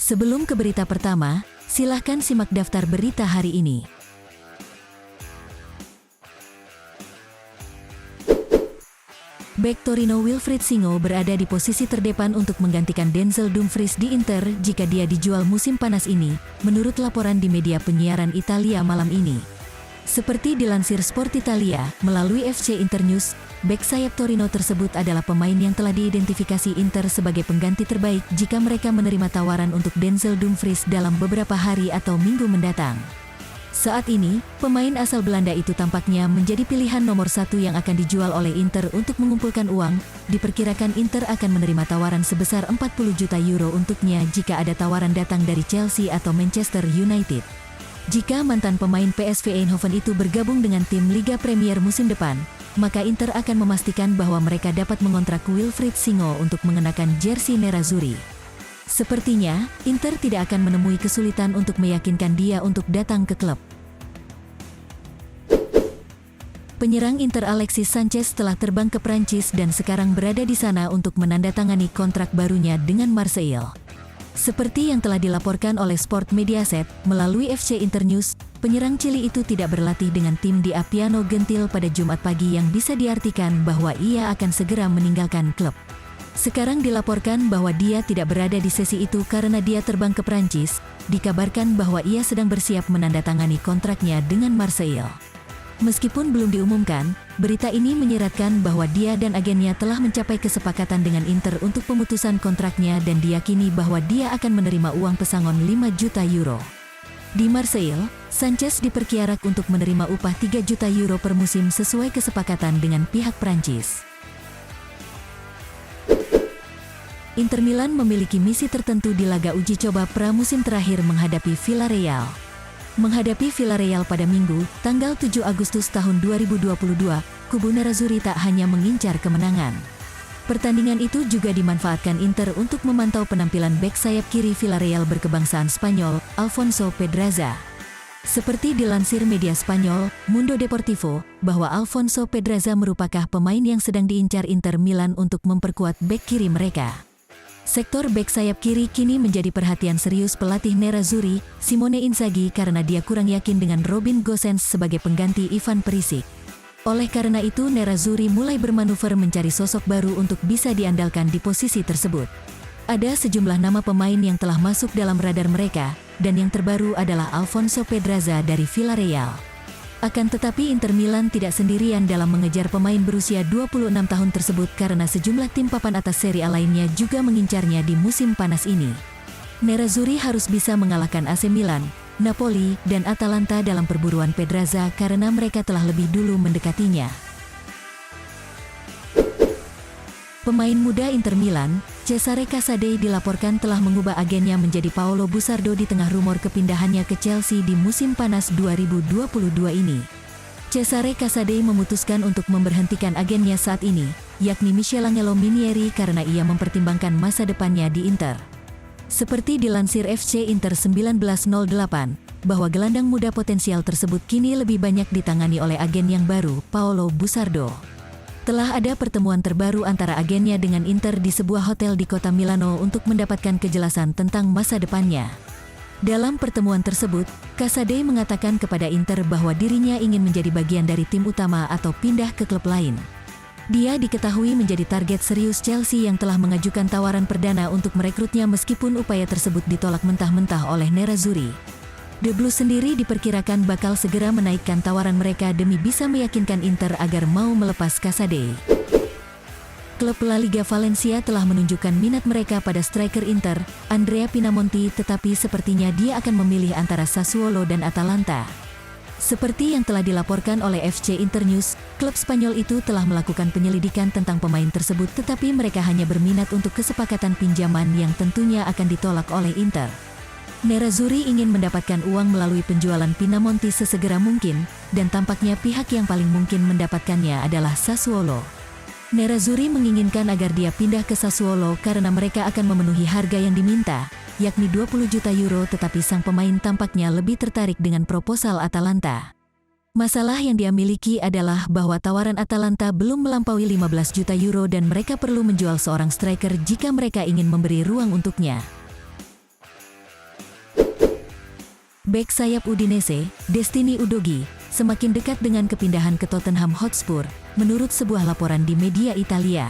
Sebelum ke berita pertama, silahkan simak daftar berita hari ini. Bek Torino Wilfried Singo berada di posisi terdepan untuk menggantikan Denzel Dumfries di Inter jika dia dijual musim panas ini, menurut laporan di media penyiaran Italia malam ini. Seperti dilansir Sport Italia, melalui FC Internews, bek sayap Torino tersebut adalah pemain yang telah diidentifikasi Inter sebagai pengganti terbaik jika mereka menerima tawaran untuk Denzel Dumfries dalam beberapa hari atau minggu mendatang. Saat ini, pemain asal Belanda itu tampaknya menjadi pilihan nomor satu yang akan dijual oleh Inter untuk mengumpulkan uang. Diperkirakan Inter akan menerima tawaran sebesar 40 juta euro untuknya jika ada tawaran datang dari Chelsea atau Manchester United. Jika mantan pemain PSV Eindhoven itu bergabung dengan tim Liga Premier musim depan, maka Inter akan memastikan bahwa mereka dapat mengontrak Wilfried Singo untuk mengenakan jersey Nerazzurri. Sepertinya, Inter tidak akan menemui kesulitan untuk meyakinkan dia untuk datang ke klub. Penyerang Inter Alexis Sanchez telah terbang ke Prancis dan sekarang berada di sana untuk menandatangani kontrak barunya dengan Marseille. Seperti yang telah dilaporkan oleh Sport Mediaset, melalui FC Internews, penyerang Chili itu tidak berlatih dengan tim di Appiano Gentil pada Jumat pagi yang bisa diartikan bahwa ia akan segera meninggalkan klub. Sekarang dilaporkan bahwa dia tidak berada di sesi itu karena dia terbang ke Prancis. Dikabarkan bahwa ia sedang bersiap menandatangani kontraknya dengan Marseille. Meskipun belum diumumkan, berita ini menyiratkan bahwa dia dan agennya telah mencapai kesepakatan dengan Inter untuk pemutusan kontraknya dan diyakini bahwa dia akan menerima uang pesangon 5 juta euro. Di Marseille, Sanchez diperkirakan untuk menerima upah 3 juta euro per musim sesuai kesepakatan dengan pihak Prancis. Inter Milan memiliki misi tertentu di laga uji coba pramusim terakhir menghadapi Villarreal. Menghadapi Villarreal pada Minggu, tanggal 7 Agustus tahun 2022, kubu Nerazzurri tak hanya mengincar kemenangan. Pertandingan itu juga dimanfaatkan Inter untuk memantau penampilan bek sayap kiri Villarreal berkebangsaan Spanyol, Alfonso Pedraza. Seperti dilansir media Spanyol, Mundo Deportivo, bahwa Alfonso Pedraza merupakan pemain yang sedang diincar Inter Milan untuk memperkuat bek kiri mereka. Sektor bek sayap kiri kini menjadi perhatian serius pelatih Nerazzurri, Simone Inzaghi karena dia kurang yakin dengan Robin Gosens sebagai pengganti Ivan Perisic. Oleh karena itu Nerazzurri mulai bermanuver mencari sosok baru untuk bisa diandalkan di posisi tersebut. Ada sejumlah nama pemain yang telah masuk dalam radar mereka, dan yang terbaru adalah Alfonso Pedraza dari Villarreal. Akan tetapi Inter Milan tidak sendirian dalam mengejar pemain berusia 26 tahun tersebut karena sejumlah tim papan atas Serie A lainnya juga mengincarnya di musim panas ini. Nerazzurri harus bisa mengalahkan AC Milan, Napoli, dan Atalanta dalam perburuan Pedraza karena mereka telah lebih dulu mendekatinya. Pemain muda Inter Milan, Cesare Casade dilaporkan telah mengubah agennya menjadi Paolo Busardo di tengah rumor kepindahannya ke Chelsea di musim panas 2022 ini. Cesare Casade memutuskan untuk memberhentikan agennya saat ini, yakni Michelangelo Minieri karena ia mempertimbangkan masa depannya di Inter. Seperti dilansir FC Inter 1908, bahwa gelandang muda potensial tersebut kini lebih banyak ditangani oleh agen yang baru, Paolo Busardo. Telah ada pertemuan terbaru antara agennya dengan Inter di sebuah hotel di kota Milano untuk mendapatkan kejelasan tentang masa depannya. Dalam pertemuan tersebut, Casade mengatakan kepada Inter bahwa dirinya ingin menjadi bagian dari tim utama atau pindah ke klub lain. Dia diketahui menjadi target serius Chelsea yang telah mengajukan tawaran perdana untuk merekrutnya meskipun upaya tersebut ditolak mentah-mentah oleh Nerazzurri. The Blues sendiri diperkirakan bakal segera menaikkan tawaran mereka demi bisa meyakinkan Inter agar mau melepas Casade. Klub La Liga Valencia telah menunjukkan minat mereka pada striker Inter, Andrea Pinamonti, tetapi sepertinya dia akan memilih antara Sassuolo dan Atalanta. Seperti yang telah dilaporkan oleh FC Internews, klub Spanyol itu telah melakukan penyelidikan tentang pemain tersebut tetapi mereka hanya berminat untuk kesepakatan pinjaman yang tentunya akan ditolak oleh Inter. Nerazzurri ingin mendapatkan uang melalui penjualan Pinamonti sesegera mungkin, dan tampaknya pihak yang paling mungkin mendapatkannya adalah Sassuolo. Nerazzurri menginginkan agar dia pindah ke Sassuolo karena mereka akan memenuhi harga yang diminta, yakni 20 juta euro, tetapi sang pemain tampaknya lebih tertarik dengan proposal Atalanta. Masalah yang dia miliki adalah bahwa tawaran Atalanta belum melampaui 15 juta euro dan mereka perlu menjual seorang striker jika mereka ingin memberi ruang untuknya. Bek sayap Udinese, Destiny Udogie, semakin dekat dengan kepindahan ke Tottenham Hotspur, menurut sebuah laporan di media Italia.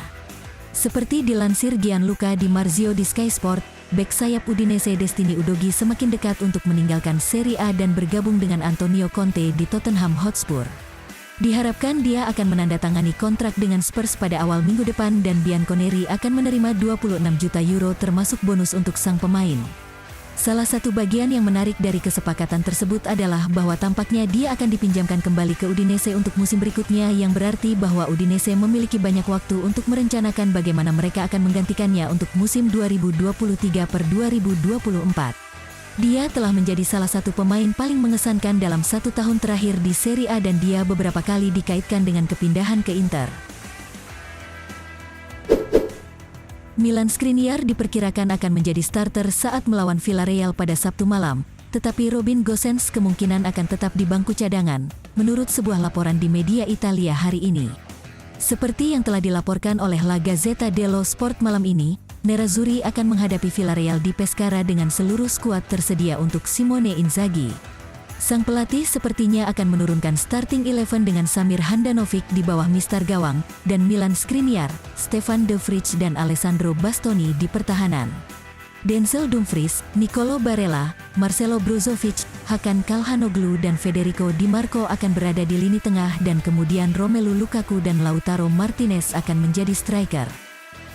Seperti dilansir Gianluca Di Marzio di Sky Sport, bek sayap Udinese Destiny Udogie semakin dekat untuk meninggalkan Serie A dan bergabung dengan Antonio Conte di Tottenham Hotspur. Diharapkan dia akan menandatangani kontrak dengan Spurs pada awal minggu depan dan Bianconeri akan menerima 26 juta euro termasuk bonus untuk sang pemain. Salah satu bagian yang menarik dari kesepakatan tersebut adalah bahwa tampaknya dia akan dipinjamkan kembali ke Udinese untuk musim berikutnya, yang berarti bahwa Udinese memiliki banyak waktu untuk merencanakan bagaimana mereka akan menggantikannya untuk musim 2023-2024. Dia telah menjadi salah satu pemain paling mengesankan dalam 1 tahun terakhir di Serie A dan dia beberapa kali dikaitkan dengan kepindahan ke Inter. Milan Skriniar diperkirakan akan menjadi starter saat melawan Villarreal pada Sabtu malam, tetapi Robin Gosens kemungkinan akan tetap di bangku cadangan, menurut sebuah laporan di media Italia hari ini. Seperti yang telah dilaporkan oleh La Gazzetta dello Sport malam ini, Nerazzurri akan menghadapi Villarreal di Pescara dengan seluruh skuad tersedia untuk Simone Inzaghi. Sang pelatih sepertinya akan menurunkan starting 11 dengan Samir Handanovic di bawah mistar gawang, dan Milan Skriniar, Stefan De Vrij dan Alessandro Bastoni di pertahanan. Denzel Dumfries, Nicolo Barella, Marcelo Brozovic, Hakan Calhanoglu dan Federico Di Marco akan berada di lini tengah dan kemudian Romelu Lukaku dan Lautaro Martinez akan menjadi striker.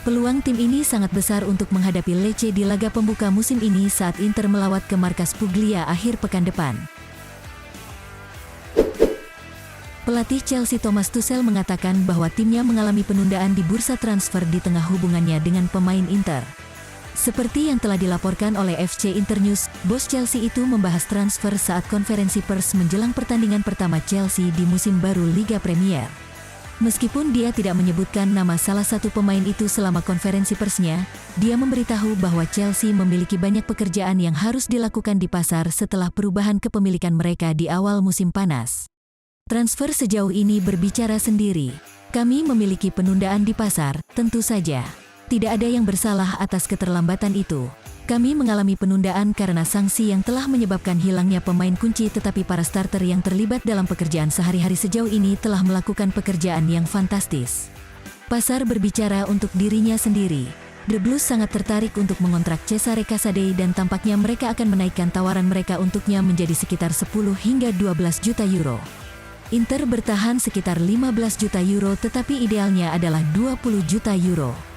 Peluang tim ini sangat besar untuk menghadapi Lecce di laga pembuka musim ini saat Inter melawat ke markas Puglia akhir pekan depan. Pelatih Chelsea Thomas Tuchel mengatakan bahwa timnya mengalami penundaan di bursa transfer di tengah hubungannya dengan pemain Inter. Seperti yang telah dilaporkan oleh FC Internews, bos Chelsea itu membahas transfer saat konferensi pers menjelang pertandingan pertama Chelsea di musim baru Liga Premier. Meskipun dia tidak menyebutkan nama salah satu pemain itu selama konferensi persnya, dia memberitahu bahwa Chelsea memiliki banyak pekerjaan yang harus dilakukan di pasar setelah perubahan kepemilikan mereka di awal musim panas. Transfer sejauh ini berbicara sendiri. Kami memiliki penundaan di pasar, tentu saja. Tidak ada yang bersalah atas keterlambatan itu. Kami mengalami penundaan karena sanksi yang telah menyebabkan hilangnya pemain kunci, tetapi para starter yang terlibat dalam pekerjaan sehari-hari sejauh ini telah melakukan pekerjaan yang fantastis. Pasar berbicara untuk dirinya sendiri. The Blues sangat tertarik untuk mengontrak Cesare Casade dan tampaknya mereka akan menaikkan tawaran mereka untuknya menjadi sekitar 10 hingga 12 juta euro. Inter bertahan sekitar 15 juta euro tetapi idealnya adalah 20 juta euro.